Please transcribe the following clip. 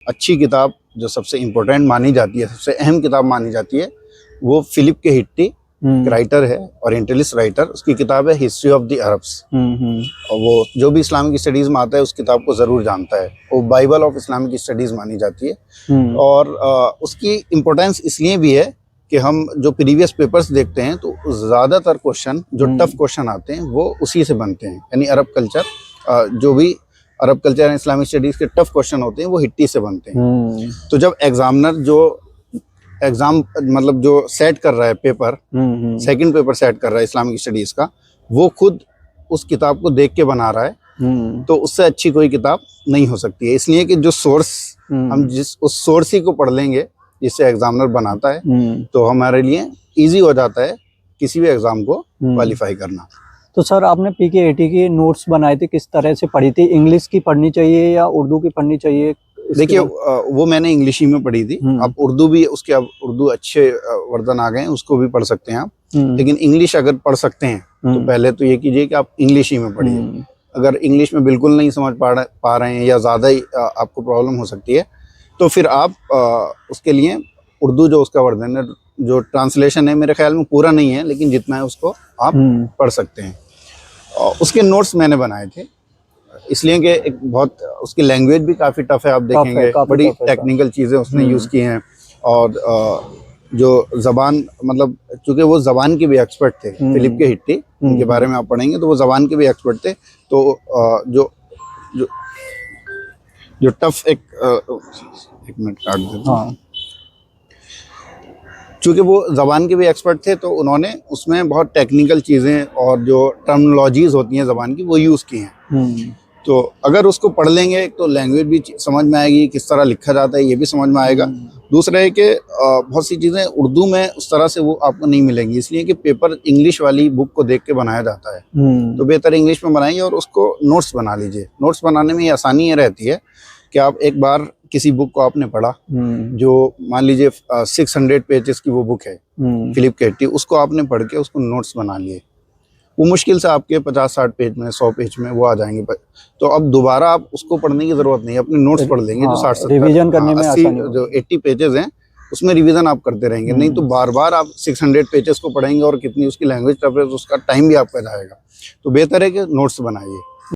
अच्छी किताब जो सबसे इम्पोर्टेंट मानी जाती है, सबसे अहम किताब मानी जाती है, वो फिलिप के हिट्टी राइटर है, ओरिएंटलिस्ट राइटर, उसकी किताब है हिस्ट्री ऑफ द अरब्स। और वो जो भी इस्लामिक स्टडीज़ में आता है उस किताब को ज़रूर जानता है। वो बाइबल ऑफ इस्लामिक स्टडीज़ मानी जाती है। और उसकी इम्पोर्टेंस इसलिए भी है कि हम जो प्रीवियस पेपर्स देखते हैं तो ज़्यादातर क्वेश्चन जो टफ क्वेश्चन आते हैं वो उसी से बनते हैं। यानी अरब कल्चर, जो भी अरब कल्चर एंड इस्लामिक स्टडीज़ के टफ क्वेश्चन होते हैं वो हिट्टी से बनते हैं। तो जब एग्जामिनर जो एग्जाम मतलब जो सेट कर रहा है पेपर, सेकंड पेपर सेट कर रहा है इस्लामिक स्टडीज का, वो खुद उस किताब को देख के बना रहा है, तो उससे अच्छी कोई किताब नहीं हो सकती है। इसलिए कि जो सोर्स हम उस सोर्स ही को पढ़ लेंगे जिससे एग्जामिनर बनाता है, तो हमारे लिए इजी हो जाता है किसी भी एग्जाम को क्वालिफाई करना। तो सर आपने PK80 की नोट्स बनाए थे, किस तरह से पढ़ी थी? इंग्लिश की पढ़नी चाहिए या उर्दू की पढ़नी चाहिए? देखिए वो मैंने इंग्लिश ही में पढ़ी थी। अब उर्दू भी उसके, अब उर्दू अच्छे वर्जन आ गए हैं, उसको भी पढ़ सकते हैं आप। लेकिन इंग्लिश अगर पढ़ सकते हैं तो पहले तो ये कीजिए कि आप इंग्लिश ही में पढ़िए। अगर इंग्लिश में बिल्कुल नहीं समझ पा रहे हैं या ज़्यादा ही आपको प्रॉब्लम हो सकती है, तो फिर आप उसके लिए उर्दू जो उसका वर्जन है, जो ट्रांसलेशन है, मेरे ख्याल में पूरा नहीं है लेकिन जितना है उसको आप पढ़ सकते हैं। उसके नोट्स मैंने बनाए थे इसलिए कि एक बहुत उसकी लैंग्वेज भी काफ़ी टफ है, आप देखेंगे बड़ी टेक्निकल चीज़ें उसने यूज़ की हैं। और जो ज़बान, मतलब चूँकि वो ज़बान के भी एक्सपर्ट थे, फिलिप के हिट्टी, उनके बारे में आप पढ़ेंगे तो वो ज़बान के भी एक्सपर्ट थे। तो जो जो जो टफ एक मिनट काट देता हूँ। चूँकि वो ज़बान के भी एक्सपर्ट थे तो उन्होंने उसमें बहुत टेक्निकल चीज़ें और जो टर्मिनोलॉजीज़ होती हैं ज़बान की वो यूज़ की हैं। तो अगर उसको पढ़ लेंगे तो लैंग्वेज भी समझ में आएगी, किस तरह लिखा जाता है ये भी समझ में आएगा। दूसरा है कि बहुत सी चीज़ें उर्दू में उस तरह से वो आपको नहीं मिलेंगी, इसलिए कि पेपर इंग्लिश वाली बुक को देख के बनाया जाता है। तो बेहतर इंग्लिश में बनाइए और उसको नोट्स बना लीजिए। नोट्स बनाने में आसानी ये रहती है कि आप एक बार किसी बुक को आपने पढ़ा, जो मान लीजिए 600 पेजेस की वो बुक है फिलिप के हिट्टी, उसको आपने पढ़ के उसको नोट्स बना लिए, वो मुश्किल से आपके 50-60 पेज में, 100 पेज में वो आ जाएंगे। तो अब दोबारा आप उसको पढ़ने की जरूरत नहीं है, अपने नोट्स पढ़ लेंगे। जो 60-70 रिवीजन करने में 80 जो 80 पेजेस हैं उसमें रिवीजन आप करते रहेंगे। नहीं तो बार बार आप 600 पेजेस को पढ़ेंगे और कितनी उसकी लैंग्वेज टफ है तो उसका टाइम भी आपका जाएगा। तो बेहतर है कि नोट्स बनाइए।